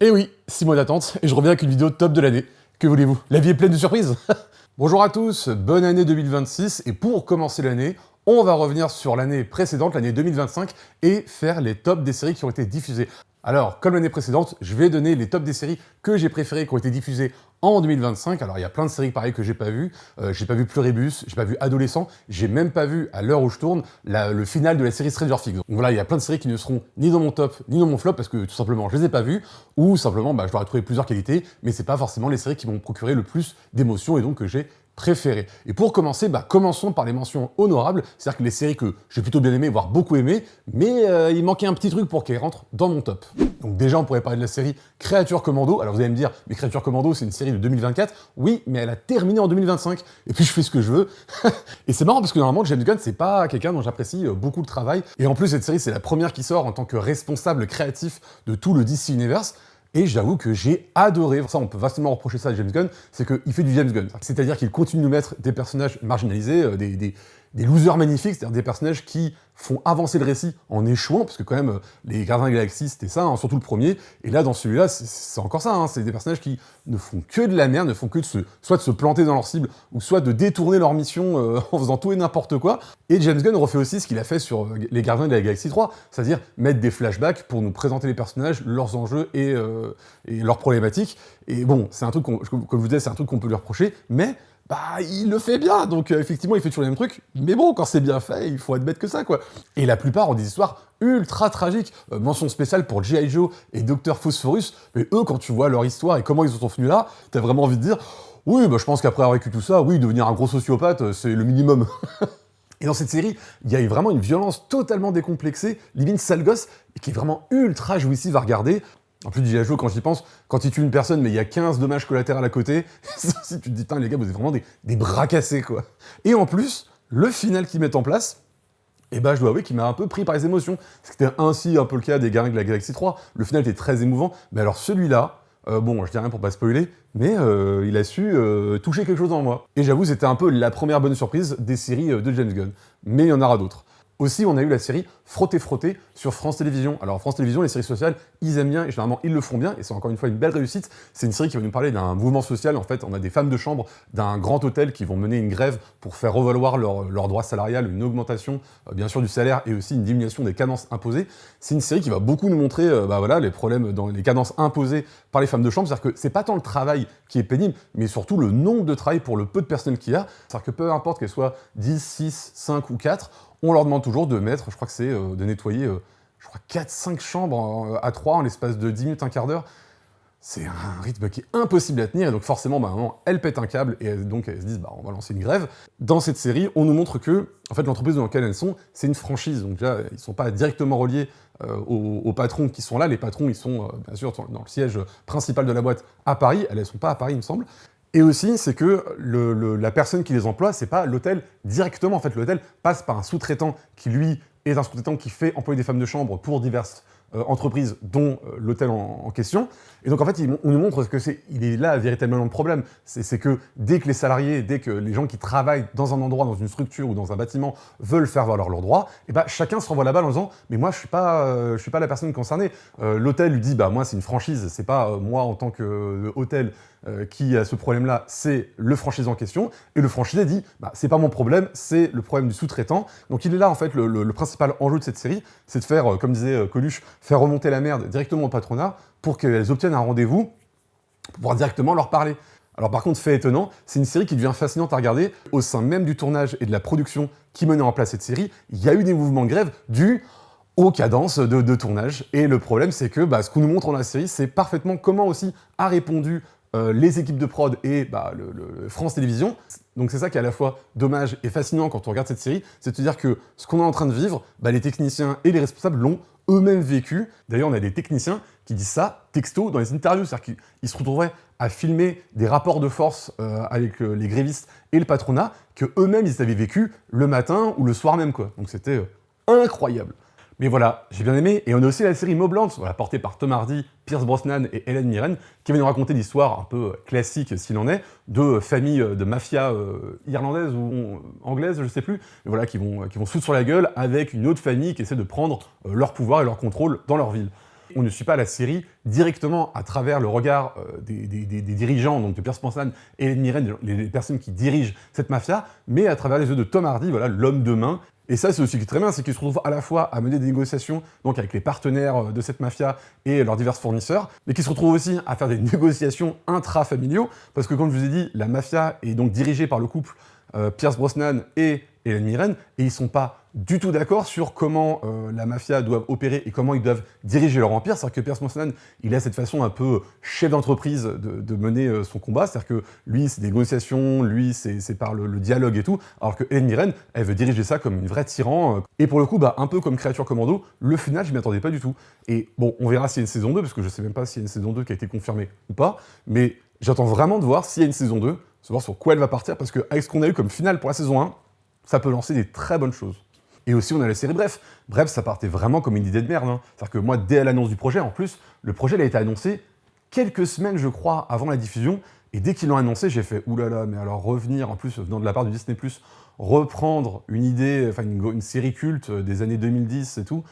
Et oui, 6 mois d'attente, et je reviens avec une vidéo top de l'année. Que voulez-vous? La vie est pleine de surprises. Bonjour à tous, bonne année 2026, et pour commencer l'année, on va revenir sur l'année précédente, l'année 2025, et faire les tops des séries qui ont été diffusées. Alors, comme l'année précédente, je vais donner les tops des séries que j'ai préférées, qui ont été diffusées en 2025. Alors, il y a plein de séries pareilles que j'ai pas vues. J'ai pas vu Pluribus, j'ai pas vu Adolescent, j'ai même pas vu, à l'heure où je tourne, le final de la série Stranger Things. Donc voilà, il y a plein de séries qui ne seront ni dans mon top, ni dans mon flop, parce que tout simplement, je les ai pas vues, ou simplement, je leur ai trouvé plusieurs qualités, mais c'est pas forcément les séries qui m'ont procuré le plus d'émotions, et donc que j'ai préférées. Et pour commencer, commençons par les mentions honorables, c'est-à-dire que les séries que j'ai plutôt bien aimées, voire beaucoup aimées, mais il manquait un petit truc pour qu'elles rentrent dans mon top. Donc déjà, on pourrait parler de la série Créature Commando. Alors vous allez me dire, mais Créature Commando, c'est une série de 2024. Oui, mais elle a terminé en 2025. Et puis je fais ce que je veux. Et c'est marrant parce que normalement, James Gunn, c'est pas quelqu'un dont j'apprécie beaucoup le travail. Et en plus, cette série, c'est la première qui sort en tant que responsable créatif de tout le DC Universe. Et j'avoue que j'ai adoré, ça on peut vastement reprocher ça à James Gunn, c'est qu'il fait du James Gunn. C'est-à-dire qu'il continue de nous mettre des personnages marginalisés, des losers magnifiques, c'est-à-dire des personnages qui font avancer le récit en échouant, parce que quand même, les Gardiens de la Galaxie, c'était ça, surtout le premier, et là, dans celui-là, c'est encore ça, c'est des personnages qui ne font que de la merde, ne font que soit de se planter dans leur cible, ou soit de détourner leur mission en faisant tout et n'importe quoi. Et James Gunn refait aussi ce qu'il a fait sur les Gardiens de la Galaxie 3, c'est-à-dire mettre des flashbacks pour nous présenter les personnages, leurs enjeux et leurs problématiques. Et bon, c'est un truc, comme je vous disais, c'est un truc qu'on peut lui reprocher, mais il le fait bien, donc effectivement, il fait toujours les mêmes trucs, mais bon, quand c'est bien fait, il faut admettre que ça, quoi. Et la plupart ont des histoires ultra tragiques. Mention spéciale pour G.I. Joe et Dr. Phosphorus, mais eux, quand tu vois leur histoire et comment ils en sont venus là, t'as vraiment envie de dire, oui, je pense qu'après avoir vécu tout ça, oui, devenir un gros sociopathe, c'est le minimum. Et dans cette série, il y a vraiment une violence totalement décomplexée, limite sale gosse, et qui est vraiment ultra jouissive à regarder. En plus, G.I. Joe, quand j'y pense, quand il tue une personne, mais il y a 15 dommages collatéraux à côté, si tu te dis, putain, les gars, vous êtes vraiment des bras cassés, quoi. Et en plus, le final qu'ils mettent en place, je dois avouer qu'il m'a un peu pris par les émotions. C'était ainsi un peu le cas des Gardiens de la Galaxie 3. Le final était très émouvant, mais alors celui-là, je dis rien pour pas spoiler, mais il a su toucher quelque chose en moi. Et j'avoue, c'était un peu la première bonne surprise des séries de James Gunn. Mais il y en aura d'autres. Aussi, on a eu la série Frotter sur France Télévisions. Alors, France Télévisions, les séries sociales, ils aiment bien, et généralement, ils le font bien, et c'est encore une fois une belle réussite. C'est une série qui va nous parler d'un mouvement social. En fait, on a des femmes de chambre d'un grand hôtel qui vont mener une grève pour faire revaloir leur droit salarial, une augmentation, bien sûr, du salaire, et aussi une diminution des cadences imposées. C'est une série qui va beaucoup nous montrer les problèmes dans les cadences imposées par les femmes de chambre. C'est-à-dire que c'est pas tant le travail qui est pénible, mais surtout le nombre de travail pour le peu de personnes qu'il y a. C'est-à-dire que peu importe qu'elles soient 10, 6, 5 ou 4, on leur demande toujours de mettre, je crois que c'est de nettoyer, 4-5 chambres à 3 en l'espace de 10 minutes, un quart d'heure. C'est un rythme qui est impossible à tenir, et donc forcément, à un moment, elles pètent un câble, et donc elles se disent, on va lancer une grève. Dans cette série, on nous montre que, en fait, l'entreprise dans laquelle elles sont, c'est une franchise, donc déjà, ils ne sont pas directement reliés aux patrons qui sont là. Les patrons, ils sont, bien sûr, dans le siège principal de la boîte à Paris. Elles ne sont pas à Paris, il me semble. Et aussi, c'est que la personne qui les emploie, c'est pas l'hôtel directement. En fait, l'hôtel passe par un sous-traitant qui, lui, est un sous-traitant qui fait employer des femmes de chambre pour diverses entreprises, dont l'hôtel en question. Et donc, en fait, on nous montre que il est là véritablement le problème. C'est que dès que les salariés, dès que les gens qui travaillent dans un endroit, dans une structure ou dans un bâtiment veulent faire valoir leurs droits, chacun se renvoie la balle en disant « Mais moi, je suis pas la personne concernée. » L'hôtel lui dit « Moi, c'est une franchise, c'est pas moi en tant que hôtel qui a ce problème-là, c'est le franchisé en question. » Et le franchisé dit « C'est pas mon problème, c'est le problème du sous-traitant. » Donc il est là, en fait, le principal enjeu de cette série, c'est de faire, comme disait Coluche, faire remonter la merde directement au patronat pour qu'elles obtiennent un rendez-vous pour pouvoir directement leur parler. Alors par contre, fait étonnant, c'est une série qui devient fascinante à regarder. Au sein même du tournage et de la production qui menait en place cette série, il y a eu des mouvements de grève dus aux cadences de tournage. Et le problème, c'est que ce qu'on nous montre dans la série, c'est parfaitement comment aussi a répondu les équipes de prod et le France Télévisions. Donc c'est ça qui est à la fois dommage et fascinant quand on regarde cette série, c'est de se dire que ce qu'on est en train de vivre, les techniciens et les responsables l'ont eux-mêmes vécu. D'ailleurs, on a des techniciens qui disent ça texto dans les interviews, c'est-à-dire qu'ils se retrouveraient à filmer des rapports de force avec les grévistes et le patronat que eux-mêmes ils avaient vécu le matin ou le soir même, quoi. Donc c'était incroyable. Mais voilà, j'ai bien aimé. Et on a aussi la série Moblanc, portée par Tom Hardy, Pierce Brosnan et Helen Mirren, qui va nous raconter l'histoire un peu classique, s'il en est, de familles de mafia irlandaises ou anglaises, je sais plus, mais qui vont se foutre sur la gueule avec une autre famille qui essaie de prendre leur pouvoir et leur contrôle dans leur ville. On ne suit pas la série directement à travers le regard des dirigeants, donc de Pierce Brosnan et Hélène Mirren, les personnes qui dirigent cette mafia, mais à travers les yeux de Tom Hardy, voilà, l'homme de main. Et ça, c'est aussi très bien, c'est qu'il se retrouve à la fois à mener des négociations donc avec les partenaires de cette mafia et leurs divers fournisseurs, mais qui se retrouve aussi à faire des négociations intrafamiliaux, parce que comme je vous ai dit, la mafia est donc dirigée par le couple Pierce Brosnan et Hélène Mirren, et ils sont pas du tout d'accord sur comment la mafia doit opérer et comment ils doivent diriger leur empire. C'est-à-dire que Pierce Brosnan, il a cette façon un peu chef d'entreprise de mener son combat. C'est-à-dire que lui, c'est des négociations, lui, c'est par le dialogue et tout, alors que Hélène Mirren, elle veut diriger ça comme une vraie tyran. Et pour le coup, un peu comme Créature Commando, le final, je m'y attendais pas du tout. Et bon, on verra s'il y a une saison 2, parce que je sais même pas s'il y a une saison 2 qui a été confirmée ou pas, mais j'attends vraiment de voir s'il y a une saison 2, savoir sur quoi elle va partir, parce qu'avec ce qu'on a eu comme finale pour la saison 1, ça peut lancer des très bonnes choses. Et aussi, on a la série Bref. Bref, ça partait vraiment comme une idée de merde. Hein. C'est-à-dire que moi, dès l'annonce du projet, en plus, le projet il a été annoncé quelques semaines, je crois, avant la diffusion. Et dès qu'ils l'ont annoncé, j'ai fait « oulala, mais alors revenir, en plus, venant de la part du Disney+, reprendre une idée, enfin une série culte des années 2010 et tout,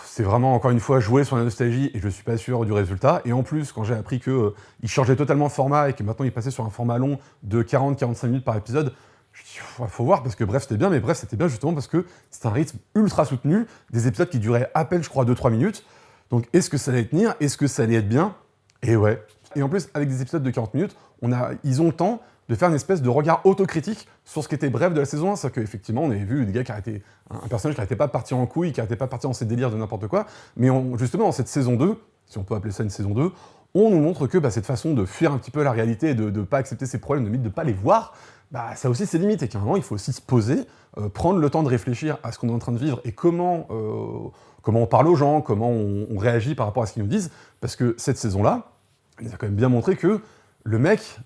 c'est vraiment, encore une fois, jouer sur la nostalgie et je suis pas sûr du résultat. Et en plus, quand j'ai appris qu'ils changeaient totalement de format et que maintenant ils passaient sur un format long de 40-45 minutes par épisode, je me dis, faut voir, parce que Bref, c'était bien, mais Bref, c'était bien justement parce que c'est un rythme ultra soutenu, des épisodes qui duraient à peine, je crois, 2-3 minutes. Donc, est-ce que ça allait tenir? Est-ce que ça allait être bien? Et ouais. Et en plus, avec des épisodes de 40 minutes, ils ont le temps de faire une espèce de regard autocritique sur ce qui était Bref de la saison 1. C'est-à-dire qu'effectivement, on avait vu des gars qui arrêtaient, un personnage qui n'arrêtait pas de partir en couille, qui n'arrêtait pas de partir dans ses délires de n'importe quoi. Mais justement, dans cette saison 2, si on peut appeler ça une saison 2, on nous montre que cette façon de fuir un petit peu la réalité et de ne pas accepter ses problèmes, de ne pas les voir, ça a aussi ses limites, et qu'à un moment, il faut aussi se poser, prendre le temps de réfléchir à ce qu'on est en train de vivre et comment on parle aux gens, comment on réagit par rapport à ce qu'ils nous disent, parce que cette saison-là, il nous a quand même bien montré que le mec,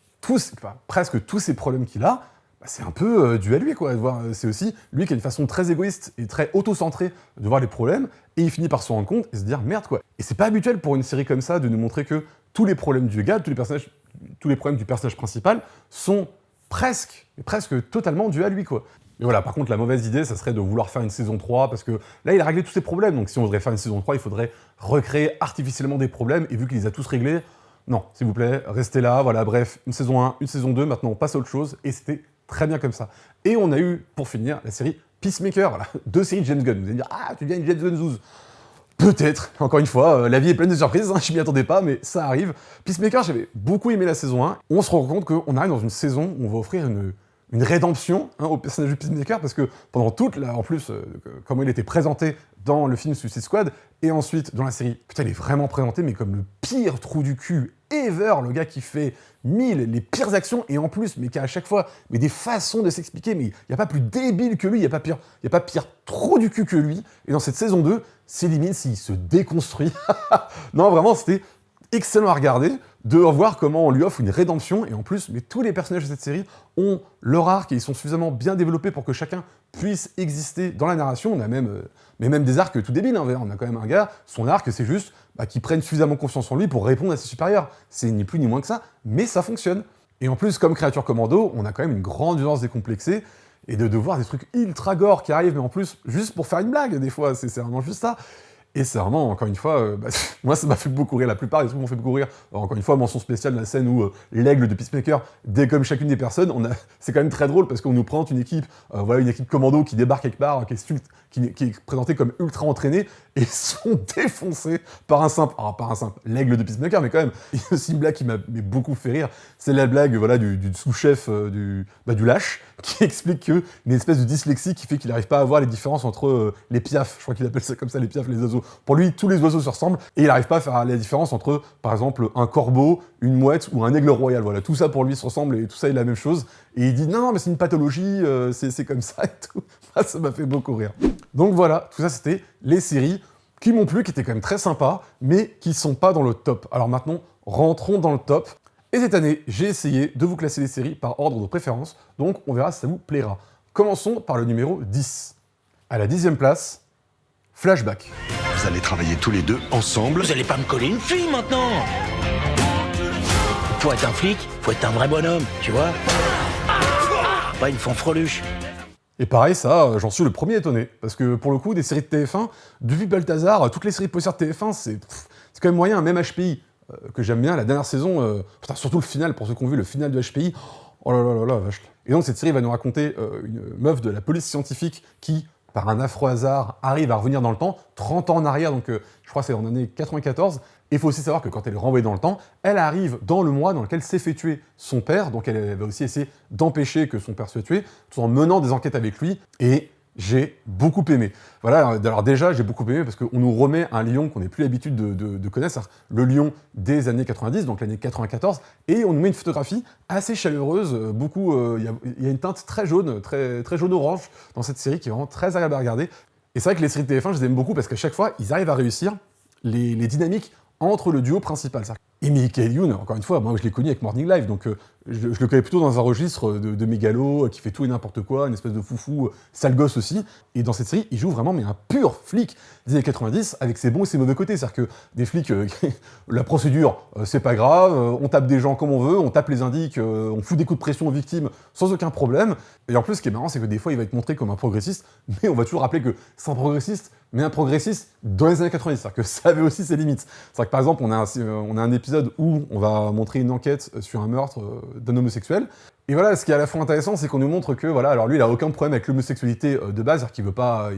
presque tous ces problèmes qu'il a, c'est un peu dû à lui, quoi. C'est aussi lui qui a une façon très égoïste et très auto-centrée de voir les problèmes, et il finit par se rendre compte et se dire merde, quoi. Et c'est pas habituel pour une série comme ça de nous montrer que tous les problèmes du gars, tous les problèmes du personnage principal sont presque totalement dû à lui, quoi. Mais voilà, par contre, la mauvaise idée, ça serait de vouloir faire une saison 3, parce que là, il a réglé tous ses problèmes, donc si on voudrait faire une saison 3, il faudrait recréer artificiellement des problèmes, et vu qu'il les a tous réglés, non, s'il vous plaît, restez là, voilà, bref, une saison 1, une saison 2, maintenant on passe à autre chose, et c'était très bien comme ça. Et on a eu, pour finir, la série Peacemaker, voilà, 2 séries de James Gunn. Vous allez me dire, ah, tu viens une James Gunn Zouz. Peut-être, encore une fois, la vie est pleine de surprises, hein, je m'y attendais pas, mais ça arrive. Peacemaker, j'avais beaucoup aimé la saison 1. On se rend compte qu'on arrive dans une saison où on va offrir une rédemption au personnage de Peacemaker, parce que pendant en plus, comment il était présenté dans le film Suicide Squad, et ensuite dans la série, putain, il est vraiment présenté, mais comme le pire trou du cul ever, le gars qui fait les pires actions, et en plus, mais qui a à chaque fois des façons de s'expliquer, mais il n'y a pas plus débile que lui, il n'y a pas pire trou du cul que lui, et dans cette saison 2, c'est limite s'il se déconstruit. Non, vraiment, c'était excellent à regarder, de voir comment on lui offre une rédemption, et en plus, mais tous les personnages de cette série ont leur arc, et ils sont suffisamment bien développés pour que chacun puisse exister dans la narration. On a même des arcs tout débiles, hein. On a quand même un gars, son arc, c'est juste qu'il prenne suffisamment confiance en lui pour répondre à ses supérieurs. C'est ni plus ni moins que ça, mais ça fonctionne. Et en plus, comme Créature Commando, on a quand même une grande violence décomplexée, et de voir des trucs ultra gore qui arrivent, mais en plus, juste pour faire une blague, des fois, c'est vraiment juste ça. Et c'est vraiment, encore une fois, moi ça m'a fait beaucoup rire, la plupart des trucs m'ont fait beaucoup rire. Alors, encore une fois, mention spéciale de la scène où l'aigle de Peacemaker dégomme chacune des personnes, c'est quand même très drôle parce qu'on nous présente une équipe, une équipe commando qui débarque quelque part, qui est présentée comme ultra entraînée, et sont défoncés par un simple, l'aigle de Peacemaker, mais quand même, il y a aussi une blague qui m'a beaucoup fait rire, c'est la blague du sous-chef du Lâche, qui explique qu'il y a une espèce de dyslexie qui fait qu'il n'arrive pas à voir les différences entre les piafs, je crois qu'il appelle ça comme ça, les piafs, les oiseaux. Pour lui, tous les oiseaux se ressemblent, et il n'arrive pas à faire la différence entre, par exemple, un corbeau, une mouette ou un aigle royal. Voilà, tout ça pour lui se ressemble, et tout ça est la même chose. Et il dit non, mais c'est une pathologie, c'est comme ça et tout. Ça m'a fait beaucoup rire. Donc voilà, tout ça c'était les séries qui m'ont plu, qui étaient quand même très sympas, mais qui sont pas dans le top. Alors maintenant, rentrons dans le top. Et cette année, j'ai essayé de vous classer les séries par ordre de préférence, donc on verra si ça vous plaira. Commençons par le numéro 10. À la 10e place, Flashback. Vous allez travailler tous les deux ensemble. Vous allez pas me coller une fille maintenant. Faut être un flic, faut être un vrai bonhomme, tu vois. Pas une fanfreluche. Et pareil, ça, j'en suis le premier étonné. Parce que pour le coup, des séries de TF1, depuis Balthazar, toutes les séries policières de TF1, c'est quand même moyen, même HPI, que j'aime bien, la dernière saison, putain, surtout le final, pour ceux qui ont vu le final de HPI, oh là là là là, vache. Et donc cette série va nous raconter une meuf de la police scientifique qui, par un affreux hasard, arrive à revenir dans le temps, 30 ans en arrière, donc je crois que c'est en année 94. Et il faut aussi savoir que quand elle est renvoyée dans le temps, elle arrive dans le mois dans lequel s'est fait tuer son père, donc elle va aussi essayer d'empêcher que son père soit tué, tout en menant des enquêtes avec lui, et j'ai beaucoup aimé. Voilà, alors déjà, j'ai beaucoup aimé parce qu'on nous remet un Lyon qu'on n'est plus l'habitude de connaître, c'est-à-dire le Lyon des années 90, donc l'année 94, et on nous met une photographie assez chaleureuse, il y a une teinte très jaune, très, très jaune-orange dans cette série qui est vraiment très agréable à regarder. Et c'est vrai que les séries de TF1, je les aime beaucoup parce qu'à chaque fois, ils arrivent à réussir les dynamiques entre le duo principal. Et Michael Youn, encore une fois, moi je l'ai connu avec Morning Live, donc je le connais plutôt dans un registre de mégalo, qui fait tout et n'importe quoi, une espèce de foufou, sale gosse aussi. Et dans cette série, il joue vraiment mais un pur flic des années 90, avec ses bons et ses mauvais côtés. C'est-à-dire que des flics, la procédure, c'est pas grave, on tape des gens comme on veut, on tape les indiques, on fout des coups de pression aux victimes sans aucun problème. Et en plus, ce qui est marrant, c'est que des fois, il va être montré comme un progressiste, mais on va toujours rappeler que c'est un progressiste, mais un progressiste dans les années 90, c'est-à-dire que ça avait aussi ses limites. C'est-à-dire que par exemple, on a un épisode où on va montrer une enquête sur un meurtre d'un homosexuel, et voilà, ce qui est à la fois intéressant, c'est qu'on nous montre que, voilà, alors lui, il a aucun problème avec l'homosexualité de base, c'est-à-dire qu'il veut pas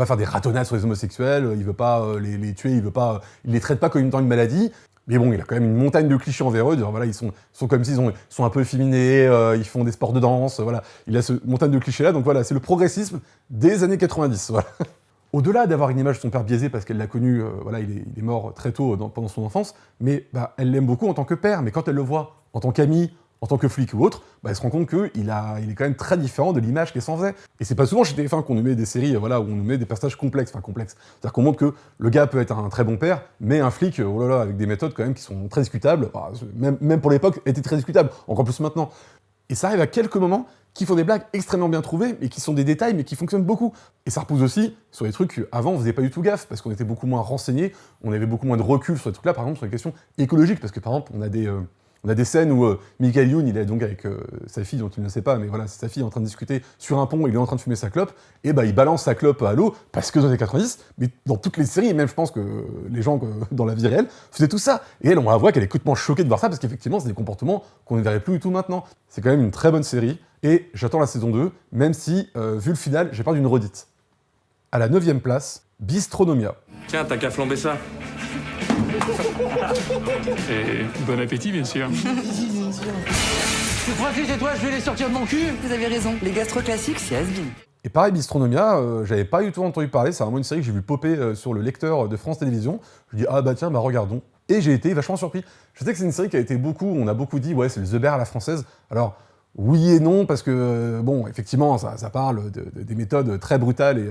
faire des ratonnades sur les homosexuels, il veut pas les tuer, il les traite pas comme étant une maladie. Mais bon, il a quand même une montagne de clichés envers eux, voilà, ils sont comme s'ils sont un peu efféminés, ils font des sports de danse, voilà. Il a cette montagne de clichés-là, donc voilà, c'est le progressisme des années 90, voilà. Au-delà d'avoir une image de son père biaisée parce qu'elle l'a connu, voilà, il est mort très tôt pendant son enfance, mais elle l'aime beaucoup en tant que père, mais quand elle le voit en tant qu'ami, en tant que flic ou autre, elle se rend compte qu'il est quand même très différent de l'image qu'elle s'en faisait. Et c'est pas souvent chez TF1 qu'on nous met des séries où on nous met des personnages complexes. C'est-à-dire qu'on montre que le gars peut être un très bon père, mais un flic, oh là là, avec des méthodes quand même qui sont très discutables, même pour l'époque, étaient très discutables, encore plus maintenant. Et ça arrive à quelques moments qui font des blagues extrêmement bien trouvées, et qui sont des détails, mais qui fonctionnent beaucoup. Et ça repose aussi sur des trucs qu'avant, on faisait pas du tout gaffe, parce qu'on était beaucoup moins renseignés, on avait beaucoup moins de recul sur ces trucs-là, par exemple, sur les questions écologiques, parce que par exemple, on a des scènes où Michael Youn, il est donc avec sa fille, dont il ne sait pas, mais voilà, c'est sa fille en train de discuter sur un pont, il est en train de fumer sa clope, et il balance sa clope à l'eau, parce que dans les 90, mais dans toutes les séries, et même je pense que les gens dans la vie réelle faisaient tout ça. Et elle, on la voit qu'elle est complètement choquée de voir ça, parce qu'effectivement, c'est des comportements qu'on ne verrait plus du tout maintenant. C'est quand même une très bonne série, et j'attends la saison 2, même si, vu le final, j'ai peur d'une redite. À la 9e place, Bistronomia. Tiens, t'as qu'à flamber ça. Et bon appétit, bien sûr. Tu crois que c'est toi, je vais les sortir de mon cul? Vous avez raison, les gastro classiques, c'est has-been. Et pareil, Bistronomia, j'avais pas du tout entendu parler, c'est vraiment une série que j'ai vu popper sur le lecteur de France Télévisions. Je dis, regardons. Et j'ai été vachement surpris. Je sais que c'est une série qui a été on a beaucoup dit, ouais, c'est le The Bear à la française. Alors, oui et non, parce que, bon, effectivement, ça parle des méthodes très brutales et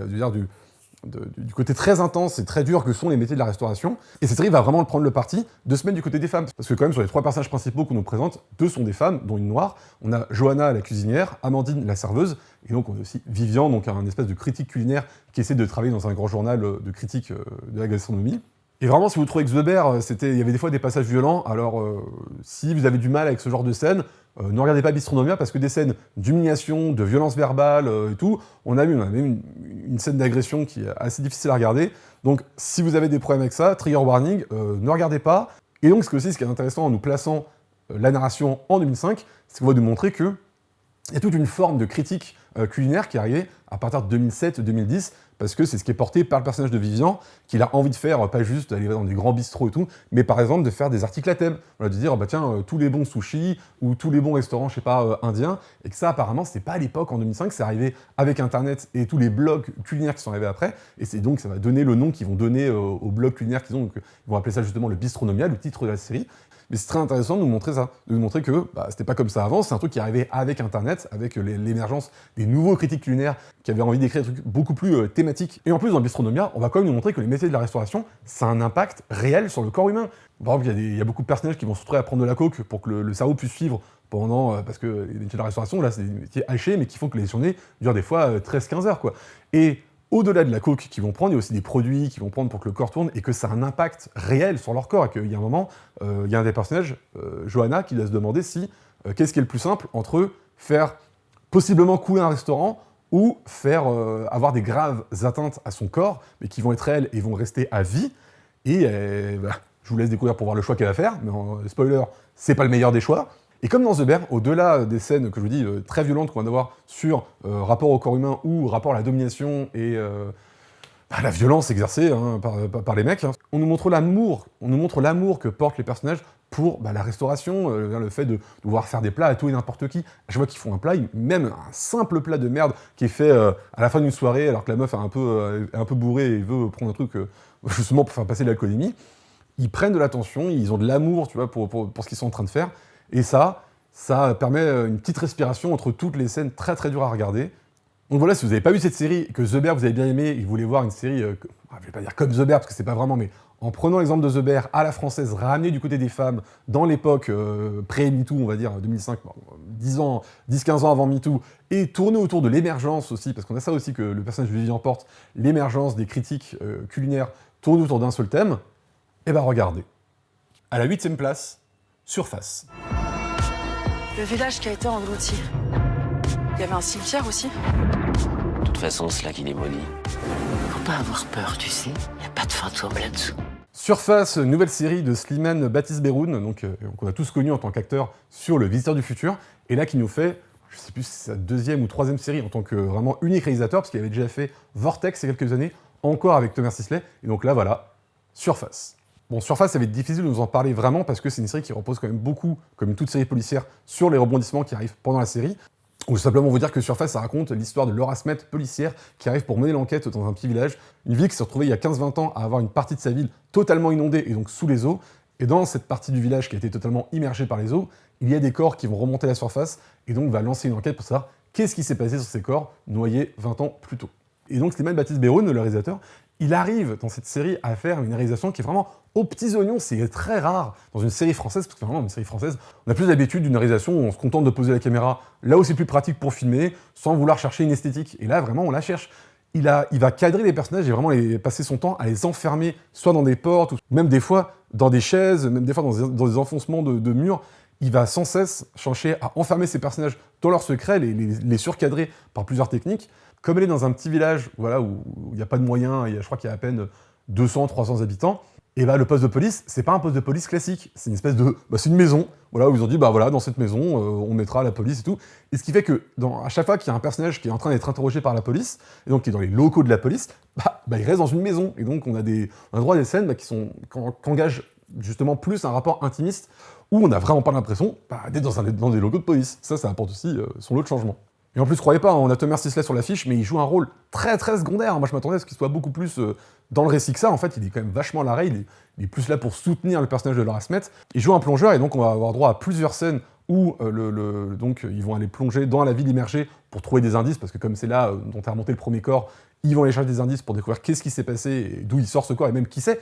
du côté très intense et très dur que sont les métiers de la restauration. Et cette série va vraiment prendre le parti de se mettre du côté des femmes. Parce que quand même, sur les 3 personnages principaux qu'on nous présente, 2 sont des femmes, dont une noire. On a Johanna, la cuisinière, Amandine, la serveuse, et donc on a aussi Vivian, donc un espèce de critique culinaire qui essaie de travailler dans un grand journal de critique de la gastronomie. Et vraiment, si vous trouvez que The Bear, il y avait des fois des passages violents, alors si vous avez du mal avec ce genre de scène, ne regardez pas Bistronomia, parce que des scènes d'humiliation, de violence verbale et tout, on a même une scène d'agression qui est assez difficile à regarder. Donc si vous avez des problèmes avec ça, trigger warning, ne regardez pas. Et donc ce qui est intéressant en nous plaçant la narration en 2005, c'est qu'on va nous montrer que il y a toute une forme de critique culinaire qui est arrivée à partir de 2007-2010, parce que c'est ce qui est porté par le personnage de Vivian, qu'il a envie de faire, pas juste d'aller dans des grands bistrots et tout, mais par exemple de faire des articles à thème. Voilà, de dire, tous les bons sushis, ou tous les bons restaurants, indiens, et que ça, apparemment, c'était pas à l'époque, en 2005, c'est arrivé avec Internet et tous les blogs culinaires qui sont arrivés après, et c'est donc, ça va donner le nom qu'ils vont donner aux blogs culinaires qu'ils ont, donc ils vont appeler ça justement le Bistronomia, le titre de la série. Mais c'est très intéressant de nous montrer ça, de nous montrer que c'était pas comme ça avant, c'est un truc qui est arrivé avec Internet, avec l'émergence des nouveaux critiques culinaires qui avaient envie d'écrire des trucs beaucoup plus thématiques. Et en plus, dans Bistronomia, on va quand même nous montrer que les métiers de la restauration, ça a un impact réel sur le corps humain. Par exemple, il y a beaucoup de personnages qui vont se retrouver à prendre de la coke pour que le cerveau puisse suivre parce que les métiers de la restauration, là, c'est des métiers hachés, mais qui font que les journées durent des fois 13-15 heures, quoi. Et au-delà de la coke qu'ils vont prendre, il y a aussi des produits qu'ils vont prendre pour que le corps tourne et que ça a un impact réel sur leur corps. Et qu'il y a un moment, il y a un des personnages, Johanna, qui doit se demander si qu'est-ce qui est le plus simple entre faire possiblement couler un restaurant ou faire avoir des graves atteintes à son corps, mais qui vont être réelles et vont rester à vie. Et je vous laisse découvrir pour voir le choix qu'elle va faire, mais spoiler, c'est pas le meilleur des choix. Et comme dans The Bear, au-delà des scènes que je vous dis très violentes qu'on va avoir sur rapport au corps humain ou rapport à la domination et la violence exercée par les mecs, on nous montre l'amour que portent les personnages pour la restauration, le fait de devoir faire des plats à tout et n'importe qui. Je vois qu'ils font un plat, même un simple plat de merde qui est fait à la fin d'une soirée alors que la meuf est un peu bourrée et veut prendre un truc justement pour faire passer l'alcoolémie. Ils prennent de l'attention, ils ont de l'amour, tu vois, pour ce qu'ils sont en train de faire. Et ça permet une petite respiration entre toutes les scènes très très dures à regarder. Donc voilà, si vous n'avez pas vu cette série, que The Bear vous avez bien aimé, et que vous voulez voir une série, je vais pas dire comme The Bear, parce que c'est pas vraiment, mais en prenant l'exemple de The Bear à la française, ramené du côté des femmes, dans l'époque pré-MeToo, on va dire, 2005, 10-15 ans avant MeToo, et tourné autour de l'émergence aussi, parce qu'on a ça aussi que le personnage de Vivian porte, l'émergence des critiques culinaires tourné autour d'un seul thème, et regardez. À la 8e place, Surface. Le village qui a été englouti. Il y avait un cimetière aussi. De toute façon, c'est là qu'il est maudit. Faut pas avoir peur, tu sais. Y a pas de fantôme là-dessous. Surface, nouvelle série de Slimane Baptiste-Berhoun, donc qu'on a tous connu en tant qu'acteur sur Le Visiteur du Futur, et là qui nous fait, je sais plus si c'est sa 2e ou 3e série en tant que vraiment unique réalisateur, parce qu'il avait déjà fait Vortex il y a quelques années, encore avec Thomas Sisley, et donc là voilà, Surface. Bon, Surface, ça va être difficile de nous en parler vraiment parce que c'est une série qui repose quand même beaucoup, comme toute série policière, sur les rebondissements qui arrivent pendant la série. Ou simplement vous dire que Surface, ça raconte l'histoire de Laura Smet, policière, qui arrive pour mener l'enquête dans un petit village. Une ville qui s'est retrouvée il y a 15-20 ans à avoir une partie de sa ville totalement inondée et donc sous les eaux. Et dans cette partie du village qui a été totalement immergée par les eaux, il y a des corps qui vont remonter à la surface et donc va lancer une enquête pour savoir qu'est-ce qui s'est passé sur ces corps noyés 20 ans plus tôt. Et donc Slimane Baptiste-Berhoun, le réalisateur, il arrive dans cette série à faire une réalisation qui est vraiment aux petits oignons. C'est très rare dans une série française, parce que vraiment, dans une série française, on a plus l'habitude d'une réalisation où on se contente de poser la caméra là où c'est plus pratique pour filmer, sans vouloir chercher une esthétique. Et là, vraiment, on la cherche. Il va cadrer les personnages et vraiment passer son temps à les enfermer, soit dans des portes, ou même des fois dans des chaises, même des fois dans des enfoncements de murs. Il va sans cesse chercher à enfermer ses personnages dans leurs secrets, les surcadrer par plusieurs techniques. Comme elle est dans un petit village voilà, où il n'y a pas de moyens, je crois qu'il y a à peine 200-300 habitants, et le poste de police, c'est pas un poste de police classique, c'est une espèce de... c'est une maison, voilà, où ils ont dit, dans cette maison, on mettra la police et tout. Et ce qui fait que, à chaque fois qu'il y a un personnage qui est en train d'être interrogé par la police, et donc qui est dans les locaux de la police, il reste dans une maison. Et donc on a droit à des scènes qui engagent justement plus un rapport intimiste, où on n'a vraiment pas l'impression d'être dans des locaux de police. Ça apporte aussi son lot de changements. Et en plus, croyez pas, on a Thomas Sisley sur l'affiche, mais il joue un rôle très très secondaire. Moi, je m'attendais à ce qu'il soit beaucoup plus dans le récit que ça. En fait, il est quand même vachement à l'arrêt, il est plus là pour soutenir le personnage de Laura Smet. Il joue un plongeur, et donc on va avoir droit à plusieurs scènes où donc, ils vont aller plonger dans la ville immergée pour trouver des indices, parce que comme c'est là dont est remonté le premier corps, ils vont aller chercher des indices pour découvrir qu'est-ce qui s'est passé, et d'où il sort ce corps, et même qui c'est.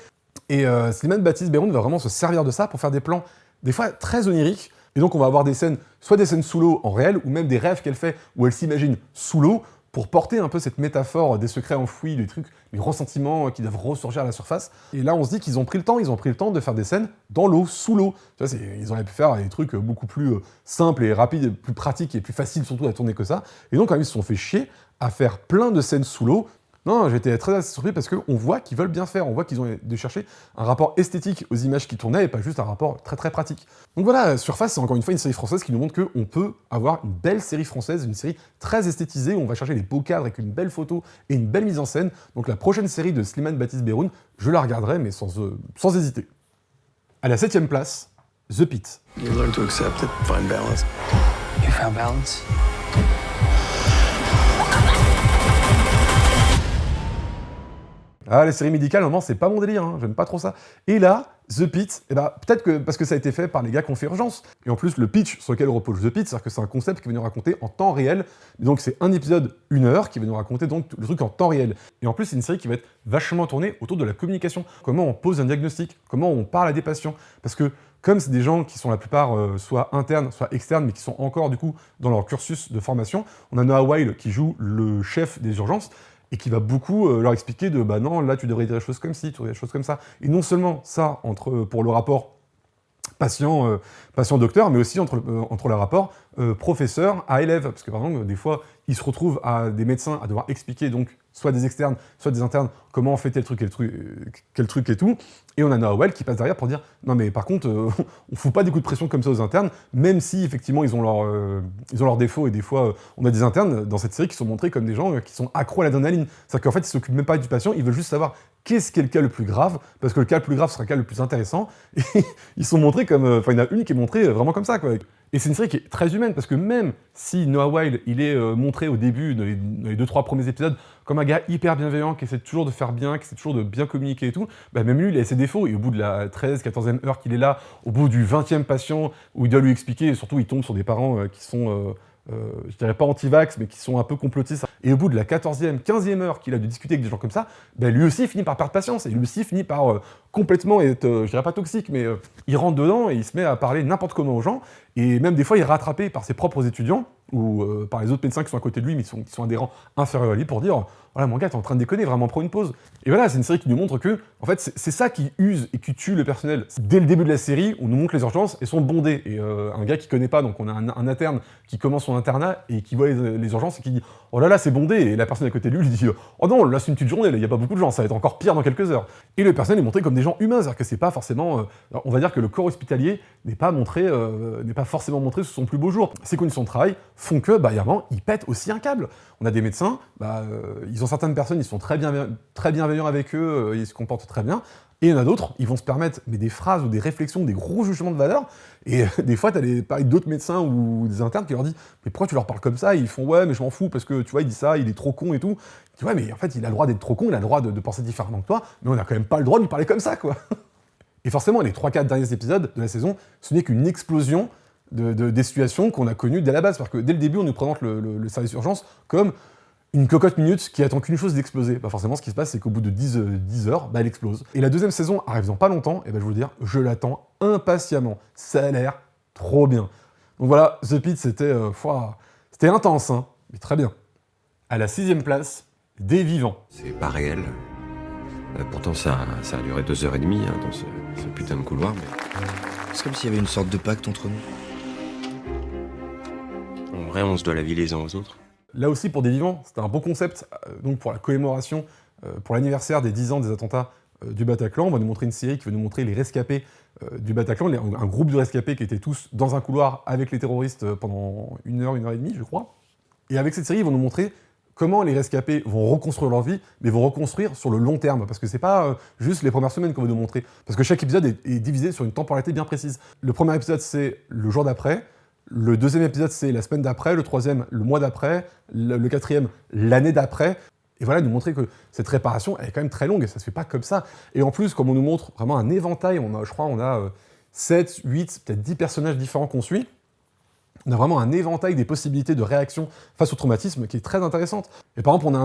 Et Slimane Baptiste-Berhoun va vraiment se servir de ça pour faire des plans, des fois très oniriques. Et donc on va avoir des scènes, soit des scènes sous l'eau en réel, ou même des rêves qu'elle fait où elle s'imagine sous l'eau, pour porter un peu cette métaphore des secrets enfouis, des trucs, les ressentiments qui doivent ressurgir à la surface. Et là on se dit qu'ils ont pris le temps de faire des scènes dans l'eau, sous l'eau. Tu vois, ils auraient pu faire des trucs beaucoup plus simples et rapides, plus pratiques et plus faciles surtout à tourner que ça. Et donc quand même ils se sont fait chier à faire plein de scènes sous l'eau. Non, j'étais très surpris parce qu'on voit qu'ils veulent bien faire, on voit qu'ils ont de chercher un rapport esthétique aux images qui tournaient et pas juste un rapport très très pratique. Donc voilà, Surface, c'est encore une fois une série française qui nous montre qu'on peut avoir une belle série française, une série très esthétisée où on va chercher des beaux cadres avec une belle photo et une belle mise en scène. Donc la prochaine série de Slimane Baptiste-Berhoun, je la regarderai mais sans hésiter. À la 7e place, The Pit. You learn to accept it, find balance. You found balance? Ah, les séries médicales, à un moment, c'est pas mon délire, j'aime pas trop ça. Et là, The Pit, peut-être que parce que ça a été fait par les gars qui ont fait Urgence. Et en plus, le pitch sur lequel repose The Pit, c'est-à-dire que c'est un concept qui va nous raconter en temps réel. Et donc c'est un épisode, 1 heure, qui va nous raconter donc le truc en temps réel. Et en plus, c'est une série qui va être vachement tournée autour de la communication. Comment on pose un diagnostic, comment on parle à des patients. Parce que comme c'est des gens qui sont la plupart soit internes, soit externes, mais qui sont encore du coup dans leur cursus de formation, on a Noah Weil qui joue le chef des urgences, et qui va beaucoup leur expliquer non, là tu devrais dire des choses comme ci, tu devrais dire des choses comme ça. Et non seulement ça, pour le rapport patient-docteur, mais aussi entre le rapport professeur à élève. Parce que par exemple, des fois, ils se retrouvent à des médecins à devoir expliquer, donc, soit des externes, soit des internes, comment on fait tel truc et tout. Et on a Noah Weil qui passe derrière pour dire « Non mais par contre, on fout pas des coups de pression comme ça aux internes, même si effectivement ils ont leurs défauts, et des fois, on a des internes dans cette série qui sont montrés comme des gens qui sont accros à l'adrénaline. C'est-à-dire qu'en fait, ils s'occupent même pas du patient, ils veulent juste savoir qu'est-ce qui est le cas le plus grave, parce que le cas le plus grave sera le cas le plus intéressant. Et ils sont montrés comme... Enfin, il y en a une qui est montrée vraiment comme ça, quoi. Et c'est une série qui est très humaine, parce que même si Noah Weil, il est montré au début, dans les 2-3 premiers épisodes, comme un gars hyper bienveillant, qui essaie toujours de faire bien, qui essaie toujours de bien communiquer et tout, bah même lui, il a ses défauts, et au bout de la 13-14e heure qu'il est là, au bout du 20e patient, où il doit lui expliquer, et surtout il tombe sur des parents qui sont... je dirais pas anti-vax, mais qui sont un peu complotistes. Et au bout de la 14e, 15e heure qu'il a dû discuter avec des gens comme ça, ben lui aussi finit par perdre patience, et lui aussi finit par complètement être, je dirais pas toxique, mais il rentre dedans et il se met à parler n'importe comment aux gens, et même des fois il est rattrapé par ses propres étudiants, ou par les autres médecins qui sont à côté de lui, mais qui sont à des rangs inférieurs à lui, pour dire « Voilà, mon gars, t'es en train de déconner, vraiment, prends une pause. » Et voilà, c'est une série qui nous montre que, en fait, c'est ça qui use et qui tue le personnel. Dès le début de la série, on nous montre les urgences et sont bondées. Et un gars qui connaît pas, donc on a un interne qui commence son internat et qui voit les urgences et qui dit « Oh là là, c'est bondé !» Et la personne à côté de lui dit « Oh non, là c'est une petite journée, il n'y a pas beaucoup de gens, ça va être encore pire dans quelques heures. » Et le personnel est montré comme des gens humains, c'est-à-dire que c'est pas forcément... on va dire que le corps hospitalier n'est pas forcément montré sous son plus beau jour. Ses conditions de travail font que, bah, ils pètent aussi un câble. On a des médecins, ils ont certaines personnes, ils sont très bienveillants avec eux, ils se comportent très bien, et il y en a d'autres, ils vont se permettre des phrases ou des réflexions, des gros jugements de valeur, et des fois, t'as d'autres médecins ou des internes qui leur disent « Mais pourquoi tu leur parles comme ça ?» Et ils font « Ouais, mais je m'en fous, parce que tu vois, il dit ça, il est trop con et tout. » Tu vois, mais en fait, il a le droit d'être trop con, il a le droit de penser différemment que toi, mais on n'a quand même pas le droit de lui parler comme ça, quoi. Et forcément, les 3-4 derniers épisodes de la saison, ce n'est qu'une explosion des situations qu'on a connues dès la base, parce que dès le début, on nous présente le service d'urgence comme une cocotte minute qui attend qu'une chose d'exploser. Bah forcément, ce qui se passe, c'est qu'au bout de 10 heures, elle explose. Et la deuxième saison arrive dans pas longtemps, et je vous le dire, je l'attends impatiemment. Ça a l'air trop bien. Donc voilà, The Pitt, c'était intense, hein, mais très bien. À la 6e place, Des Vivants. C'est pas réel. Pourtant, ça a duré 2h30 dans ce putain de couloir. Mais... C'est comme s'il y avait une sorte de pacte entre nous. En vrai, on se doit la vie les uns aux autres. Là aussi, pour Des Vivants, c'était un bon concept, donc pour la commémoration, pour l'anniversaire des 10 ans des attentats du Bataclan. On va nous montrer une série qui va nous montrer les rescapés du Bataclan, un groupe de rescapés qui étaient tous dans un couloir avec les terroristes pendant 1h et demie, je crois. Et avec cette série, ils vont nous montrer comment les rescapés vont reconstruire leur vie, mais vont reconstruire sur le long terme, parce que c'est pas juste les premières semaines qu'on va nous montrer, parce que chaque épisode est divisé sur une temporalité bien précise. Le premier épisode, c'est le jour d'après, le deuxième épisode, c'est la semaine d'après, le troisième, le mois d'après, le quatrième, l'année d'après. Et voilà, nous montrer que cette réparation, elle est quand même très longue, et ça se fait pas comme ça. Et en plus, comme on nous montre vraiment un éventail, je crois on a 7, 8, peut-être 10 personnages différents qu'on suit, on a vraiment un éventail des possibilités de réaction face au traumatisme qui est très intéressante. Et par exemple, on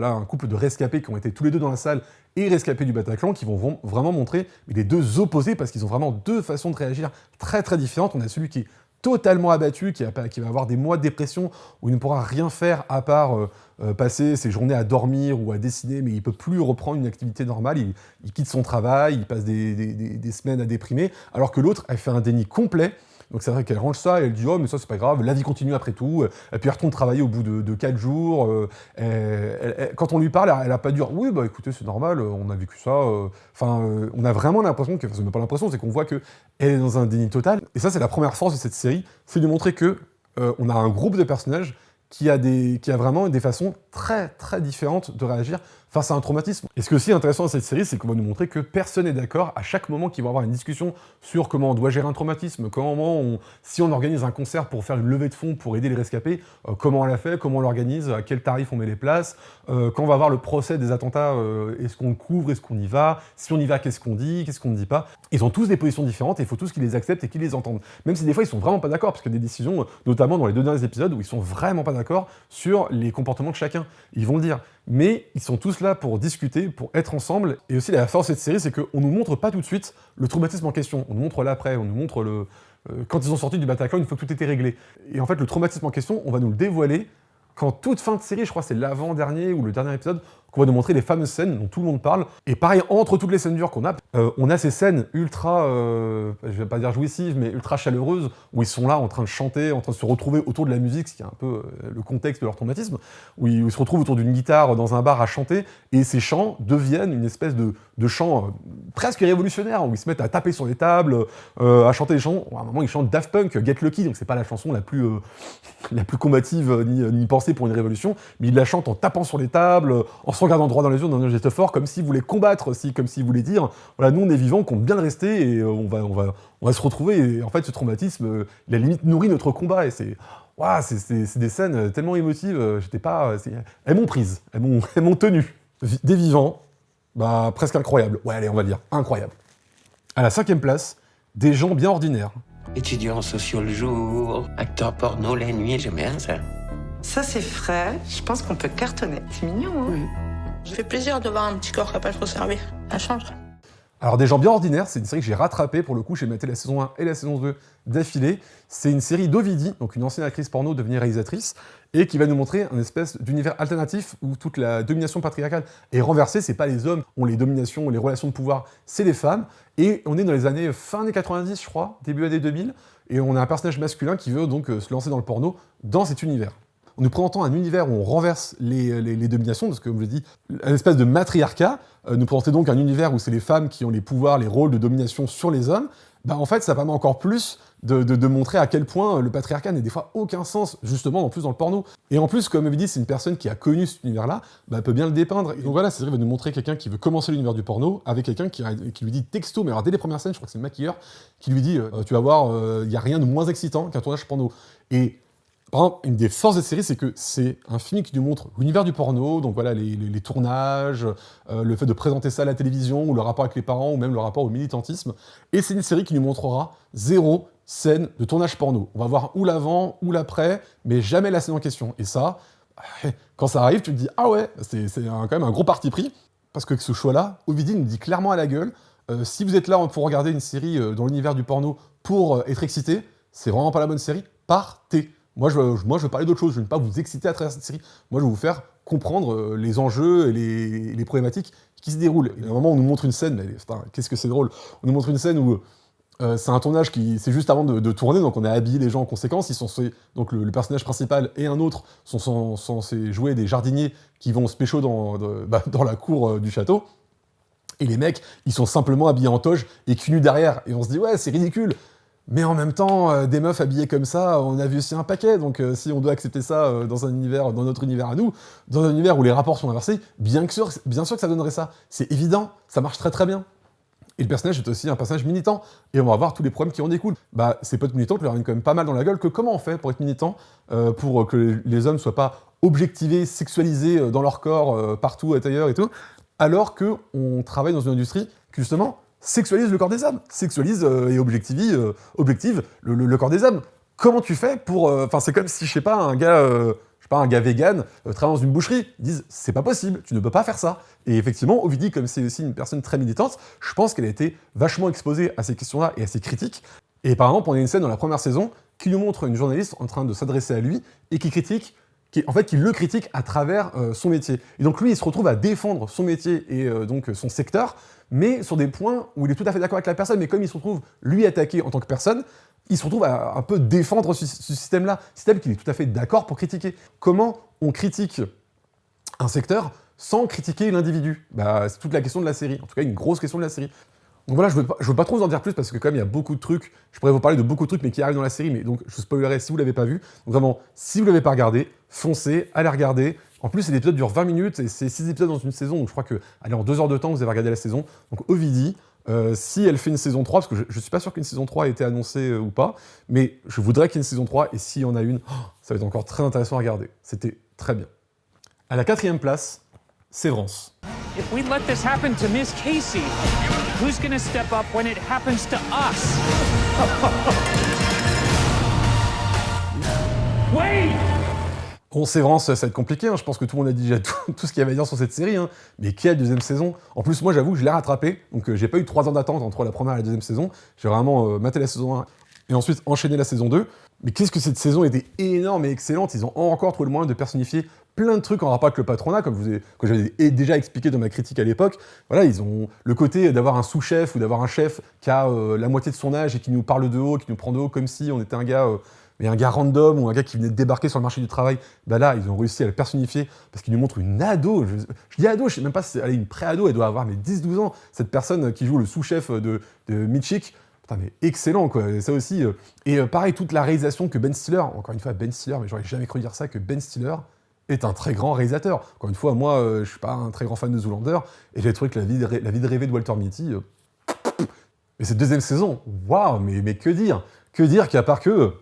a un couple de rescapés qui ont été tous les deux dans la salle et rescapés du Bataclan qui vont vraiment montrer les deux opposés, parce qu'ils ont vraiment deux façons de réagir très très différentes. On a celui qui est totalement abattu, qui va avoir des mois de dépression où il ne pourra rien faire à part passer ses journées à dormir ou à dessiner, mais il ne peut plus reprendre une activité normale, il quitte son travail, il passe des semaines à déprimer, alors que l'autre, elle fait un déni complet. Donc c'est vrai qu'elle range ça et elle dit « Oh, mais ça, c'est pas grave, la vie continue après tout. » Et puis elle retourne travailler au bout de 4 jours. Quand on lui parle, elle a pas dit « Oui, bah écoutez, c'est normal, on a vécu ça. » on a vraiment l'impression, c'est même pas l'impression, c'est qu'on voit qu'elle est dans un déni total. Et ça, c'est la première force de cette série, c'est de montrer que on a un groupe de personnages qui a vraiment des façons très très différentes de réagir face à un traumatisme. Et ce qui est aussi intéressant dans cette série, c'est qu'on va nous montrer que personne n'est d'accord à chaque moment qu'il va y avoir une discussion sur comment on doit gérer un traumatisme, si on organise un concert pour faire une levée de fonds pour aider les rescapés, comment on l'a fait, comment on l'organise, à quel tarif on met les places, quand on va avoir le procès des attentats, est-ce qu'on le couvre, est-ce qu'on y va, si on y va, qu'est-ce qu'on dit, qu'est-ce qu'on ne dit pas. Ils ont tous des positions différentes et il faut tous qu'ils les acceptent et qu'ils les entendent. Même si des fois ils sont vraiment pas d'accord, parce qu'il y a des décisions, notamment dans les 2 derniers épisodes, où ils sont vraiment pas d'accord sur les comportements de chacun. Ils vont le dire. Mais ils sont tous là pour discuter, pour être ensemble. Et aussi, la force de cette série, c'est qu'on nous montre pas tout de suite le traumatisme en question. On nous montre l'après, on nous montre quand ils ont sorti du Bataclan, une fois que tout était réglé. Et en fait, le traumatisme en question, on va nous le dévoiler quand toute fin de série, je crois que c'est l'avant-dernier ou le dernier épisode, qu'on va nous montrer les fameuses scènes dont tout le monde parle. Et pareil, entre toutes les scènes dures qu'on a, on a ces scènes ultra, je vais pas dire jouissives, mais ultra chaleureuses, où ils sont là en train de chanter, en train de se retrouver autour de la musique, ce qui est un peu le contexte de leur traumatisme, où ils se retrouvent autour d'une guitare dans un bar à chanter, et ces chants deviennent une espèce de chants presque révolutionnaires, où ils se mettent à taper sur les tables, à chanter des chants. À un moment, ils chantent Daft Punk, Get Lucky, donc c'est pas la chanson la plus combative ni pensée pour une révolution, mais ils la chantent en tapant sur les tables, en se regardant droit dans les yeux, dans un geste fort, comme s'ils voulaient combattre aussi, comme s'ils voulaient dire, voilà, nous on est vivants, qu'on compte bien le rester, et on va se retrouver, et en fait ce traumatisme, il a limite nourri notre combat, et c'est des scènes tellement émotives, elles m'ont prise, elles m'ont tenu. Des vivants, bah presque incroyable, ouais allez on va dire, incroyable. À la 5e place, des gens bien ordinaires. Étudiant en sociaux le jour, acteur porno la nuit, j'aime bien ça. Ça, c'est frais. Je pense qu'on peut cartonner. C'est mignon, hein? Ça fait plaisir de voir un petit corps capable de se servir. Ça change. Alors, Des gens bien ordinaires, c'est une série que j'ai rattrapée, pour le coup, j'ai maté la saison 1 et la saison 2 d'affilée. C'est une série d'Ovidie, donc une ancienne actrice porno devenue réalisatrice, et qui va nous montrer un espèce d'univers alternatif où toute la domination patriarcale est renversée. C'est pas les hommes qui ont les dominations, les relations de pouvoir, c'est les femmes. Et on est dans les années fin années 90, je crois, début années 2000, et on a un personnage masculin qui veut donc se lancer dans le porno dans cet univers. En nous présentant un univers où on renverse les dominations, parce que, comme je l'ai dit, un espèce de matriarcat, nous présenter donc un univers où c'est les femmes qui ont les pouvoirs, les rôles de domination sur les hommes, bah en fait, ça permet encore plus de montrer à quel point le patriarcat n'a des fois aucun sens, justement, en plus dans le porno. Et en plus, comme je dit, c'est une personne qui a connu cet univers-là, bah, elle peut bien le dépeindre. Et donc voilà, c'est vrai, va nous montrer quelqu'un qui veut commencer l'univers du porno, avec quelqu'un qui lui dit texto, mais alors dès les premières scènes, je crois que c'est le maquilleur, qui lui dit tu vas voir, il n'y a rien de moins excitant qu'un tournage porno. Et par exemple, une des forces de cette série, c'est que c'est un film qui nous montre l'univers du porno, donc voilà, les tournages, le fait de présenter ça à la télévision, ou le rapport avec les parents, ou même le rapport au militantisme. Et c'est une série qui nous montrera 0 scène de tournage porno. On va voir ou l'avant, ou l'après, mais jamais la scène en question. Et ça, quand ça arrive, tu te dis « Ah ouais, c'est quand même un gros parti pris », parce que ce choix-là, Ovidie nous dit clairement à la gueule, si vous êtes là pour regarder une série dans l'univers du porno pour être excité, c'est vraiment pas la bonne série, partez. Moi, je veux parler d'autre chose, je ne veux pas vous exciter à travers cette série. Moi, je veux vous faire comprendre les enjeux et les problématiques qui se déroulent. Et à un moment, on nous montre une scène, mais putain, qu'est-ce que c'est drôle. On nous montre une scène où c'est un tournage c'est juste avant de tourner, donc on a habillé les gens en conséquence. Donc le personnage principal et un autre sont censés jouer des jardiniers qui vont se pécho dans la cour du château. Et les mecs, ils sont simplement habillés en toge et cul nus derrière. Et on se dit, ouais, c'est ridicule. Mais en même temps, des meufs habillées comme ça, on a vu aussi un paquet, donc si on doit accepter ça dans notre univers à nous, dans un univers où les rapports sont inversés, bien sûr que ça donnerait ça. C'est évident, ça marche très très bien. Et le personnage est aussi un personnage militant, et on va voir tous les problèmes qui en découlent. Bah, ces potes militants, tu leur donnes quand même pas mal dans la gueule que comment on fait pour être militant, pour que les hommes soient pas objectivés, sexualisés dans leur corps, partout, ailleurs et tout, alors qu'on travaille dans une industrie qui, justement, sexualise le corps des hommes, sexualise et objective le corps des hommes. Comment tu fais pour... Enfin, c'est comme si, je sais pas, un gars vegan travaille dans une boucherie. Ils disent, c'est pas possible, tu ne peux pas faire ça. Et effectivement, Ovidie, comme c'est aussi une personne très militante, je pense qu'elle a été vachement exposée à ces questions-là et à ces critiques. Et par exemple, on a une scène dans la première saison qui nous montre une journaliste en train de s'adresser à lui et qui le critique à travers son métier. Et donc lui, il se retrouve à défendre son métier et donc son secteur, mais sur des points où il est tout à fait d'accord avec la personne, mais comme il se retrouve, lui, attaqué en tant que personne, il se retrouve à un peu défendre ce système-là, système qu'il est tout à fait d'accord pour critiquer. Comment on critique un secteur sans critiquer l'individu ? Bah, c'est toute la question de la série, en tout cas une grosse question de la série. Donc voilà, je veux pas trop vous en dire plus parce que comme il y a beaucoup de trucs, je pourrais vous parler de beaucoup de trucs mais qui arrivent dans la série, mais donc je spoilerai si vous l'avez pas vu. Donc vraiment, si vous l'avez pas regardé, foncez, allez regarder. En plus, l'épisode dure 20 minutes et c'est 6 épisodes dans une saison, donc je crois que, allez, en 2 heures de temps, vous avez regardé la saison. Donc Ovidie, si elle fait une saison 3, parce que je suis pas sûr qu'une saison 3 ait été annoncée ou pas, mais je voudrais qu'il y ait une saison 3 et s'il y en a une, ça va être encore très intéressant à regarder. C'était très bien. À la 4e place, Sévrance. If we let this happen to Miss Casey, who's gonna step up when it happens to us? Wait! Bon, Sévrance, ça va être compliqué, hein. Je pense que tout le monde a dit déjà tout ce qu'il y avait à dire sur cette série, hein. Mais quelle deuxième saison? En plus, moi, j'avoue que je l'ai rattrapé, donc j'ai pas eu 3 ans d'attente entre la première et la deuxième saison. J'ai vraiment maté la saison 1 et ensuite enchaîner la saison 2. Mais qu'est-ce que cette saison était énorme et excellente, ils ont encore trouvé le moyen de personnifier plein de trucs en rapport avec le patronat, comme j'avais déjà expliqué dans ma critique à l'époque. Voilà, ils ont le côté d'avoir un sous-chef ou d'avoir un chef qui a la moitié de son âge et qui nous parle de haut, qui nous prend de haut comme si on était un gars random ou un gars qui venait de débarquer sur le marché du travail. Bah là, ils ont réussi à le personnifier parce qu'ils nous montrent une ado. Je dis ado, je sais même pas si elle est une pré-ado, elle doit avoir 10-12 ans. Cette personne qui joue le sous-chef de Mitchik. Putain, mais excellent, quoi. Et ça aussi. Et pareil, toute la réalisation que Ben Stiller, encore une fois, Ben Stiller, mais j'aurais jamais cru dire ça, que Ben Stiller est un très grand réalisateur. Encore une fois, moi, je suis pas un très grand fan de Zoolander, et j'ai trouvé que la vie de rêver de Walter Mitty, mais cette deuxième saison, waouh, mais que dire? Que dire qu'à part que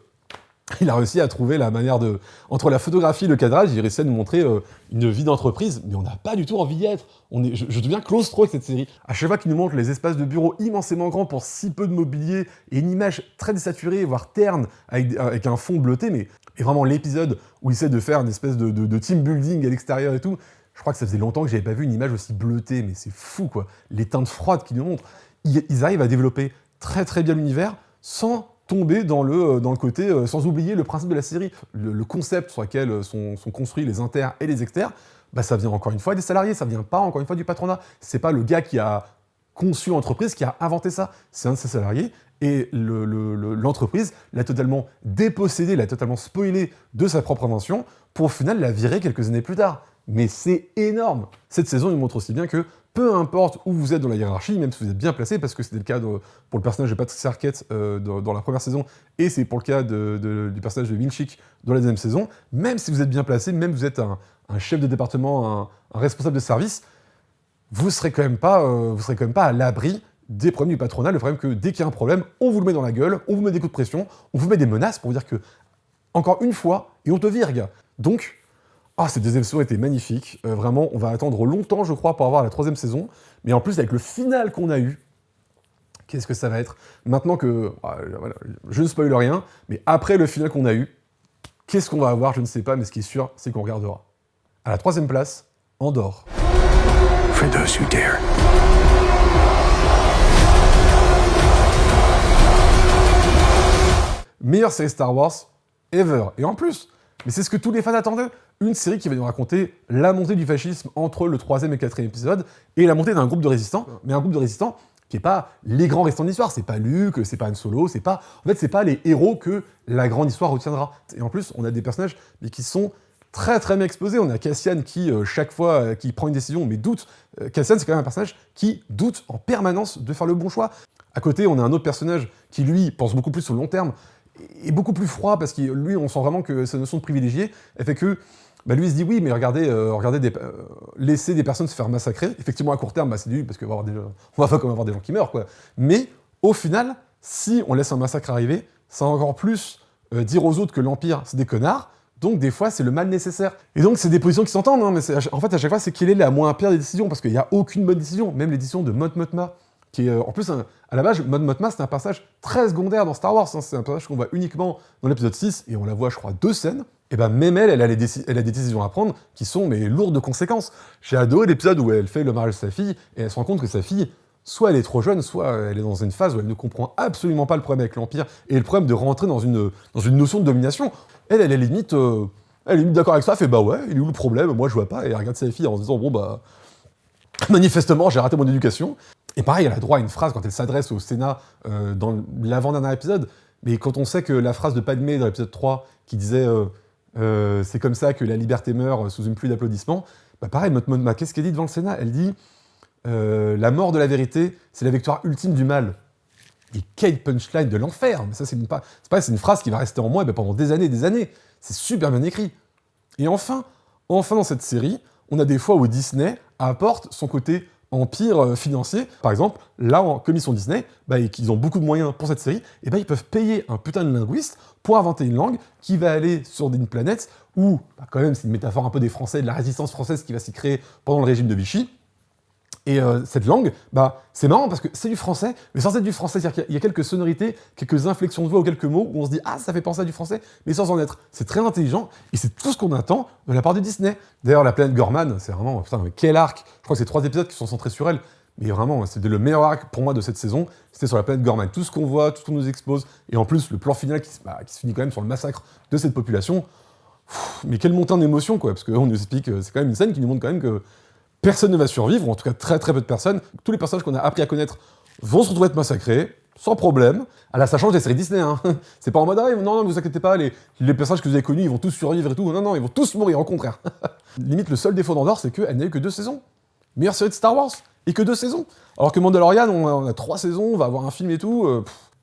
il a réussi à trouver la manière de... Entre la photographie et le cadrage, il réussit à nous montrer une vie d'entreprise, mais on n'a pas du tout envie d'y être. Je deviens claustro avec cette série. À chaque fois qu'il nous montre les espaces de bureau immensément grands pour si peu de mobilier, et une image très désaturée, voire terne, avec un fond bleuté, mais et vraiment l'épisode où il essaie de faire une espèce de team building à l'extérieur et tout, je crois que ça faisait longtemps que j'avais pas vu une image aussi bleutée, mais c'est fou, quoi. Les teintes froides qu'ils nous montrent. Ils arrivent à développer très très bien l'univers, sans tomber dans le côté, sans oublier le principe de la série. Le concept sur lequel sont construits les inters et les externes, bah ça vient encore une fois des salariés, ça vient pas encore une fois du patronat. C'est pas le gars qui a conçu l'entreprise qui a inventé ça, c'est un de ses salariés, et l'entreprise l'a totalement dépossédé, l'a totalement spoilé de sa propre invention, pour au final la virer quelques années plus tard. Mais c'est énorme. Cette saison, il montre aussi bien que peu importe où vous êtes dans la hiérarchie, même si vous êtes bien placé, parce que c'était le cas pour le personnage de Patrick Arquette dans la première saison, et c'est pour le cas du personnage de Minchik dans la deuxième saison, même si vous êtes bien placé, même si vous êtes un chef de département, un responsable de service, vous serez quand même pas à l'abri des problèmes du patronat. Le problème que dès qu'il y a un problème, on vous le met dans la gueule, on vous met des coups de pression, on vous met des menaces pour vous dire que, encore une fois, et on te vire, gars. Donc, cette deuxième saison était magnifique. Vraiment, on va attendre longtemps, je crois, pour avoir la troisième saison. Mais en plus, avec le final qu'on a eu, qu'est-ce que ça va être? Maintenant que... voilà, je ne spoil rien, mais après le final qu'on a eu, qu'est-ce qu'on va avoir? Je ne sais pas, mais ce qui est sûr, c'est qu'on regardera. À la troisième place, Andor. For those who dare. Meilleure série Star Wars ever. Et en plus, mais c'est ce que tous les fans attendaient. Une série qui va nous raconter la montée du fascisme entre le 3e et le 4e épisode, et la montée d'un groupe de résistants, mais un groupe de résistants qui n'est pas les grands restants de l'histoire. C'est pas Luke, c'est pas Han Solo, c'est pas les héros que la grande histoire retiendra. Et en plus, on a des personnages mais qui sont très très bien exposés. On a Cassian qui, chaque fois qu'il prend une décision, mais doute. Cassian, c'est quand même un personnage qui doute en permanence de faire le bon choix. À côté, on a un autre personnage qui, lui, pense beaucoup plus sur le long terme, et beaucoup plus froid, parce que lui, on sent vraiment que sa notion de privilégié, elle fait que lui, il se dit oui, mais regardez, laisser des personnes se faire massacrer. Effectivement, à court terme, c'est nul, parce qu'on va quand même avoir des gens qui meurent, quoi. Mais, au final, si on laisse un massacre arriver, ça va encore plus dire aux autres que l'Empire, c'est des connards. Donc, des fois, c'est le mal nécessaire. Et donc, c'est des positions qui s'entendent, hein, mais en fait, à chaque fois, c'est quelle est la moins pire des décisions, parce qu'il n'y a aucune bonne décision. Même les décisions de Mon Mothma, qui est, en plus, à la base, Mon Mothma, c'est un personnage très secondaire dans Star Wars. Hein. C'est un personnage qu'on voit uniquement dans l'épisode 6, et on la voit, je crois, 2 scènes. Et ben même elle a des décisions à prendre qui sont lourdes de conséquences. J'ai adoré l'épisode où elle fait le mariage de sa fille, et elle se rend compte que sa fille, soit elle est trop jeune, soit elle est dans une phase où elle ne comprend absolument pas le problème avec l'Empire, et le problème de rentrer dans une notion de domination. Elle est limite d'accord avec ça, elle fait bah ouais, il est où le problème, moi je vois pas, et elle regarde sa fille en se disant bon bah, manifestement j'ai raté mon éducation. Et pareil, elle a droit à une phrase quand elle s'adresse au Sénat dans l'avant-dernier épisode, mais quand on sait que la phrase de Padmé dans l'épisode 3 qui disait c'est comme ça que la liberté meurt sous une pluie d'applaudissements, bah pareil, Mothma, qu'est-ce qu'elle dit devant le Sénat? Elle dit la mort de la vérité, c'est la victoire ultime du mal. Et quelle punchline de l'enfer! Mais ça, c'est une phrase qui va rester en moi pendant des années et des années. C'est super bien écrit. Et enfin, dans cette série, on a des fois où Disney apporte son côté empire financier. Par exemple, là, comme ils sont Disney, et qu'ils ont beaucoup de moyens pour cette série, et ils peuvent payer un putain de linguiste pour inventer une langue qui va aller sur une planète où, quand même, c'est une métaphore un peu des Français, de la résistance française qui va s'y créer pendant le régime de Vichy. Et cette langue, c'est marrant parce que c'est du français, mais sans être du français. C'est-à-dire qu'il y a quelques sonorités, quelques inflexions de voix ou quelques mots où on se dit « Ah, ça fait penser à du français », mais sans en être. C'est très intelligent, et c'est tout ce qu'on attend de la part de Disney. D'ailleurs, la planète Gorman, c'est vraiment, putain, quel arc. Je crois que c'est 3 épisodes qui sont centrés sur elle, Mais vraiment, c'était le meilleur arc pour moi de cette saison, c'était sur la planète Gorman. Tout ce qu'on voit, tout ce qu'on nous expose, et en plus le plan final qui se finit quand même sur le massacre de cette population. Mais quelle montée en émotion, quoi, parce qu'on nous explique, c'est quand même une scène qui nous montre quand même que personne ne va survivre, ou en tout cas très très peu de personnes. Tous les personnages qu'on a appris à connaître vont se retrouver à être massacrés, sans problème. Ah là, ça change des séries Disney, hein. C'est pas en mode, ah, non, ne vous inquiétez pas, les personnages que vous avez connus, ils vont tous survivre et tout. Non, ils vont tous mourir, au contraire. Limite, le seul défaut d'Andor, c'est qu'elle n'a eu que 2 saisons. Meilleure série de Star Wars, et que 2 saisons. Alors que Mandalorian, on a 3 saisons, on va avoir un film et tout.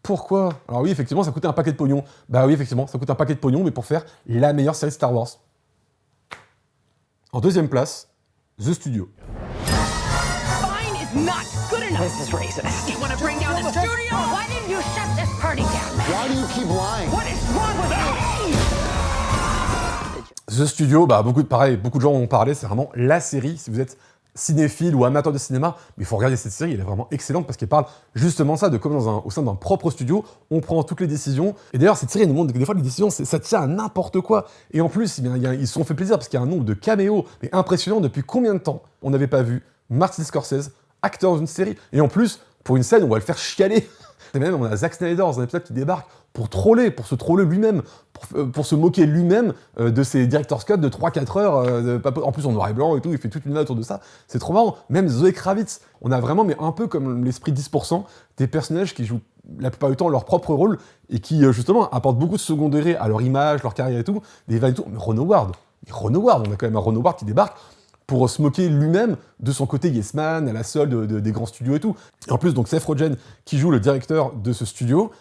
Pourquoi? Alors oui, effectivement, ça coûtait un paquet de pognon. Bah oui, effectivement, ça coûte un paquet de pognon, mais pour faire la meilleure série de Star Wars. En deuxième place, The Studio. Fine is not good enough. This is racist. You want to bring down the studio? Why didn't you shut this party down? Why do you keep lying? What is wrong with you? The Studio, bah beaucoup de gens en ont parlé, c'est vraiment la série, si vous êtes cinéphile ou amateur de cinéma, mais il faut regarder cette série, elle est vraiment excellente parce qu'elle parle justement ça, de comment au sein d'un propre studio, on prend toutes les décisions. Et d'ailleurs, cette série nous montre que des fois, les décisions, ça tient à n'importe quoi. Et en plus, ils se sont fait plaisir parce qu'il y a un nombre de caméos, mais impressionnant. Depuis combien de temps on n'avait pas vu Martin Scorsese, acteur dans une série, et en plus, pour une scène, on va le faire chialer. Et même, on a Zack Snyder dans un épisode qui débarque pour se troller lui-même, pour se moquer lui-même de ses director's cut de 3-4 heures, en plus en noir et blanc et tout, il fait toute une vanne autour de ça, c'est trop marrant. Même Zoé Kravitz, on a vraiment, mais un peu comme l'esprit 10%, des personnages qui jouent la plupart du temps leur propre rôle, et qui justement apportent beaucoup de second degré à leur image, leur carrière et tout, des vannes et tout. Mais Ron Howard, on a quand même un Ron Howard qui débarque pour se moquer lui-même de son côté yes man, à la solde des grands studios et tout. Et en plus, donc Seth Rogen, qui joue le directeur de ce studio,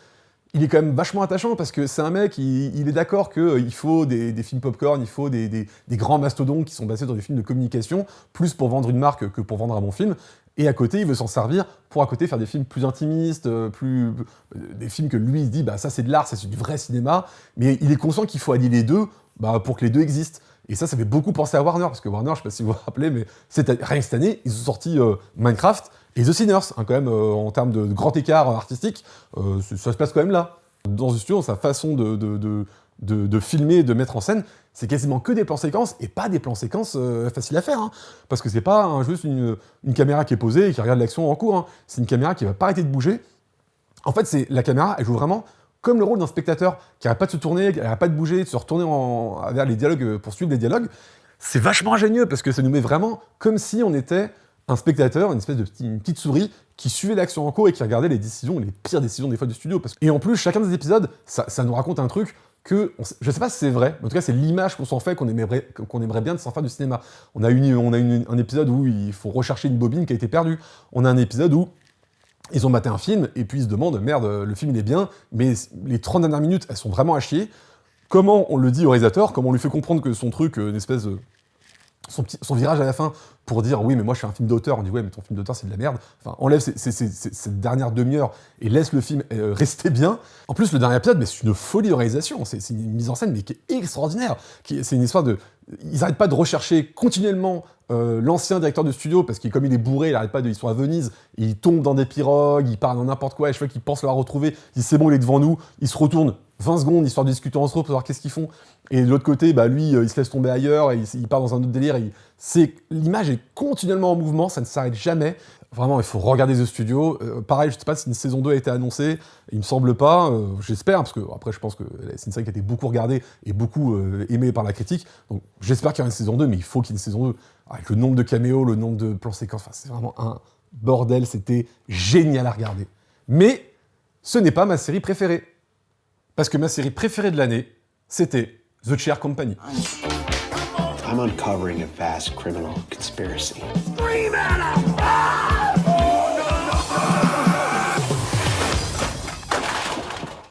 il est quand même vachement attachant parce que c'est un mec, il est d'accord qu'il faut des films popcorn, il faut des grands mastodontes qui sont basés dans des films de communication, plus pour vendre une marque que pour vendre un bon film. Et à côté, il veut s'en servir pour à côté faire des films plus intimistes, des films que lui il se dit, bah ça c'est de l'art, c'est du vrai cinéma, mais il est conscient qu'il faut allier les deux pour que les deux existent. Et ça fait beaucoup penser à Warner, parce que Warner, je sais pas si vous vous rappelez, mais rien que cette année, ils ont sorti Minecraft et The Sinners, quand même, en termes de grand écart artistique, ça se passe quand même là. Dans The Studio, sa façon de filmer, de mettre en scène, c'est quasiment que des plans séquences, et pas des plans séquences faciles à faire, hein, parce que c'est pas juste une caméra qui est posée et qui regarde l'action en cours, hein. C'est une caméra qui va pas arrêter de bouger. En fait, la caméra, elle joue vraiment comme le rôle d'un spectateur qui n'arrête pas de se tourner, qui n'arrête pas de bouger, de se retourner vers les dialogues, pour suivre les dialogues. C'est vachement ingénieux, parce que ça nous met vraiment comme si on était un spectateur, une espèce de une petite souris qui suivait l'action en cours et qui regardait les pires décisions des fois du studio. Et en plus, chacun des épisodes, ça nous raconte un truc que, je sais pas si c'est vrai, mais en tout cas c'est l'image qu'on s'en fait, qu'on aimerait bien de s'en faire du cinéma. On a un épisode où il faut rechercher une bobine qui a été perdue. On a un épisode où ils ont maté un film, et puis ils se demandent, merde, le film il est bien, mais les 30 dernières minutes, elles sont vraiment à chier. Comment on le dit au réalisateur, comment on lui fait comprendre que son truc, une espèce de... Son virage à la fin, pour dire, oui, mais moi je fais un film d'auteur, on dit, ouais, mais ton film d'auteur c'est de la merde. Enfin, enlève cette dernière demi-heure et laisse le film rester bien. En plus, le dernier épisode, mais c'est une folie de réalisation, c'est une mise en scène, mais qui est extraordinaire. C'est une histoire de... Ils n'arrêtent pas de rechercher continuellement l'ancien directeur de studio, parce que comme il est bourré, ils sont à Venise, il tombe dans des pirogues, il part dans n'importe quoi, et chaque fois qu'il pense l'avoir retrouvé, il dit c'est bon, il est devant nous, il se retourne 20 secondes, histoire de discuter entre eux pour savoir qu'est-ce qu'ils font, et de l'autre côté, lui, il se laisse tomber ailleurs, et il part dans un autre délire, l'image est continuellement en mouvement, ça ne s'arrête jamais. Vraiment, il faut regarder The Studio. Pareil, je sais pas si une saison 2 a été annoncée, il me semble pas, j'espère, parce que après je pense que c'est une série qui a été beaucoup regardée et beaucoup aimée par la critique, donc j'espère qu'il y aura une saison 2, mais il faut qu'il y ait une saison 2. Avec le nombre de caméos, le nombre de plans séquences, c'est vraiment un bordel, c'était génial à regarder. Mais ce n'est pas ma série préférée. Parce que ma série préférée de l'année, c'était The Chair Company. I'm uncovering a vast criminal conspiracy.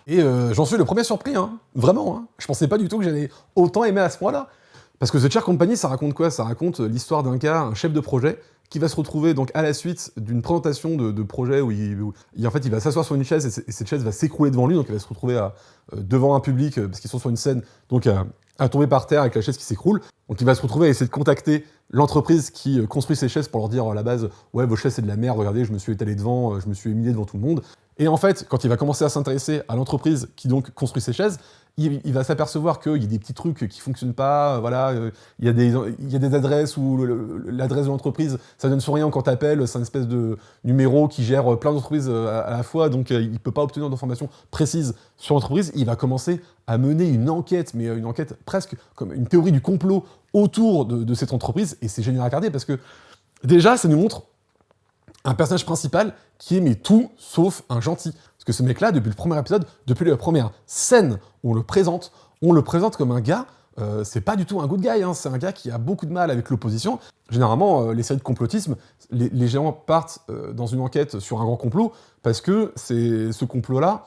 Et j'en suis le premier surpris, hein. Vraiment. Hein. Je pensais pas du tout que j'allais autant aimer à ce point-là. Parce que The Chair Company, ça raconte quoi? Ça raconte l'histoire d'un gars, un chef de projet, qui va se retrouver donc à la suite d'une présentation de projet où en fait il va s'asseoir sur une chaise et cette chaise va s'écrouler devant lui, donc il va se retrouver devant un public parce qu'ils sont sur une scène, donc à tomber par terre avec la chaise qui s'écroule. Donc il va se retrouver à essayer de contacter l'entreprise qui construit ces chaises pour leur dire à la base « Ouais, vos chaises c'est de la merde, regardez, je me suis étalé devant, je me suis humilié devant tout le monde ». Et en fait, quand il va commencer à s'intéresser à l'entreprise qui donc construit ces chaises, il va s'apercevoir qu'il y a des petits trucs qui fonctionnent pas, voilà, il y a des adresses où l'adresse de l'entreprise, ça donne sur rien quand t'appelles, c'est une espèce de numéro qui gère plein d'entreprises à la fois, donc il peut pas obtenir d'informations précises sur l'entreprise. Il va commencer à mener une enquête, mais une enquête presque comme une théorie du complot autour de cette entreprise, et c'est génial à regarder parce que déjà, ça nous montre un personnage principal qui est mais tout sauf un gentil. Parce que ce mec-là, depuis le premier épisode, depuis la première scène où on le présente comme un gars, c'est pas du tout un good guy, hein, c'est un gars qui a beaucoup de mal avec l'opposition. Généralement, les séries de complotisme, les gens partent dans une enquête sur un grand complot parce que ce complot-là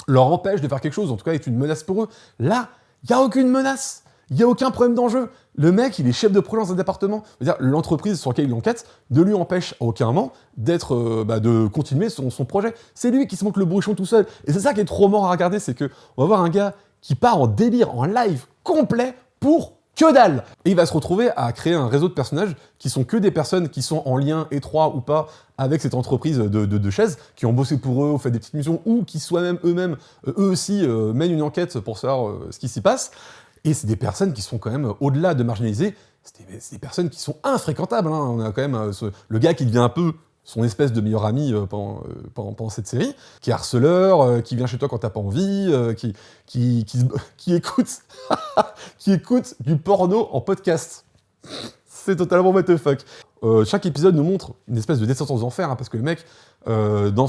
leur empêche de faire quelque chose, en tout cas est une menace pour eux. Là, il n'y a aucune menace, il n'y a aucun problème d'enjeu. Le mec, il est chef de projet dans un département. C'est-à-dire, l'entreprise sur laquelle il enquête ne lui empêche à aucun moment de continuer son projet. C'est lui qui se monte le bouchon tout seul. Et c'est ça qui est trop mort à regarder, c'est que on va voir un gars qui part en délire, en live complet pour que dalle. Et il va se retrouver à créer un réseau de personnages qui sont que des personnes qui sont en lien étroit ou pas avec cette entreprise de chaises, qui ont bossé pour eux, ou fait des petites missions, ou qui eux aussi mènent une enquête pour savoir ce qui s'y passe. Et c'est des personnes qui sont quand même, au-delà de marginalisées, c'est des personnes qui sont infréquentables. Hein. On a quand même le gars qui devient un peu son espèce de meilleur ami pendant cette série, qui est harceleur, qui vient chez toi quand t'as pas envie, qui écoute qui écoute du porno en podcast. C'est totalement what the fuck. Chaque épisode nous montre une espèce de descente aux enfers, hein, parce que le mec, dans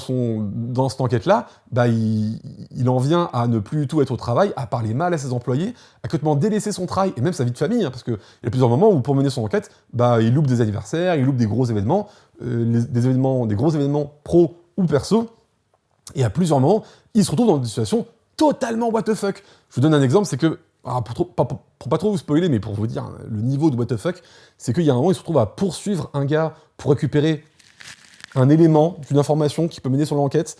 cette enquête-là, il en vient à ne plus du tout être au travail, à parler mal à ses employés, à complètement délaisser son travail, et même sa vie de famille, hein, parce qu'il y a plusieurs moments où, pour mener son enquête, il loupe des anniversaires, il loupe des gros événements, des gros événements pro ou perso, et à plusieurs moments, il se retrouve dans des situations totalement what the fuck. Je vous donne un exemple, c'est que, pour pas trop vous spoiler, mais pour vous dire le niveau de what the fuck, c'est qu'il y a un moment, il se retrouve à poursuivre un gars pour récupérer un élément d'une information qui peut mener sur l'enquête,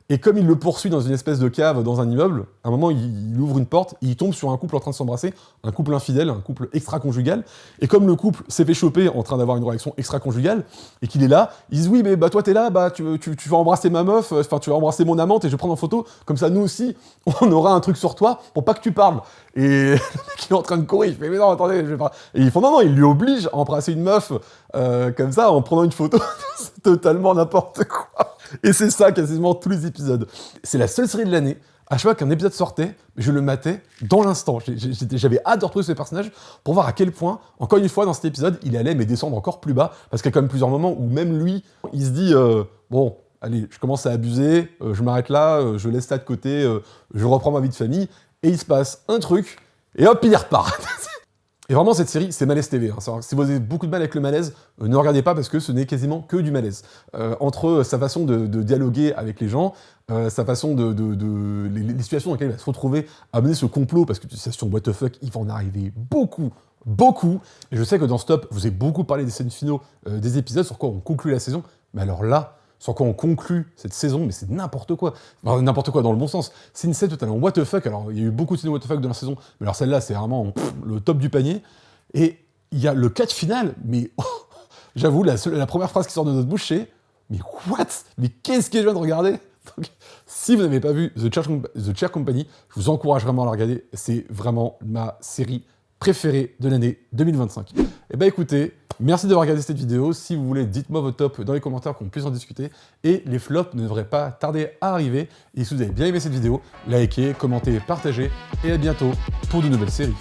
et comme il le poursuit dans une espèce de cave dans un immeuble, à un moment il ouvre une porte, et il tombe sur un couple en train de s'embrasser, un couple infidèle, un couple extra-conjugal, et comme le couple s'est fait choper en train d'avoir une relation extra-conjugale, et qu'il est là, ils disent oui mais toi t'es là, tu vas embrasser ma meuf, enfin tu vas embrasser mon amante et je vais prendre en photo, comme ça nous aussi on aura un truc sur toi pour pas que tu parles. Et le mec il est en train de courir, il fait mais non attendez, je vais pas. Et ils font non, il lui oblige à embrasser une meuf comme ça en prenant une photo, c'est totalement n'importe quoi. Et c'est ça quasiment tous les épisodes. C'est la seule série de l'année, à chaque fois qu'un épisode sortait, je le matais dans l'instant. J'avais hâte de retrouver ce personnage pour voir à quel point, encore une fois dans cet épisode, il allait mais descendre encore plus bas, parce qu'il y a quand même plusieurs moments où même lui, il se dit bon, allez, je commence à abuser, je m'arrête là, je laisse ça de côté, je reprends ma vie de famille, et il se passe un truc, et hop, il repart. Et vraiment, cette série, c'est Malaise TV. Hein. Si vous avez beaucoup de mal avec le malaise, ne regardez pas parce que ce n'est quasiment que du malaise. Entre sa façon de dialoguer avec les gens, sa façon les situations dans lesquelles il va se retrouver à mener ce complot, parce que tu sais, sur what the fuck, il va en arriver beaucoup. Et je sais que dans Stop, vous avez beaucoup parlé des scènes finaux des épisodes, sur quoi on conclut la saison. Mais alors là, sur quoi on conclut cette saison, mais c'est n'importe quoi. Enfin, n'importe quoi dans le bon sens. C'est une scène totalement what the fuck. Alors, il y a eu beaucoup de scènes what the fuck dans la saison, mais alors celle-là, c'est vraiment le top du panier. Et il y a le catch final, mais j'avoue, la première phrase qui sort de notre bouche, c'est « Mais what ? Mais qu'est-ce que je viens de regarder ?» Donc, si vous n'avez pas vu The Chair Company, je vous encourage vraiment à la regarder. C'est vraiment ma série préférée de l'année 2025. Et bah écoutez, merci d'avoir regardé cette vidéo. Si vous voulez, dites-moi vos tops dans les commentaires qu'on puisse en discuter. Et les flops ne devraient pas tarder à arriver. Et si vous avez bien aimé cette vidéo, likez, commentez, partagez. Et à bientôt pour de nouvelles séries.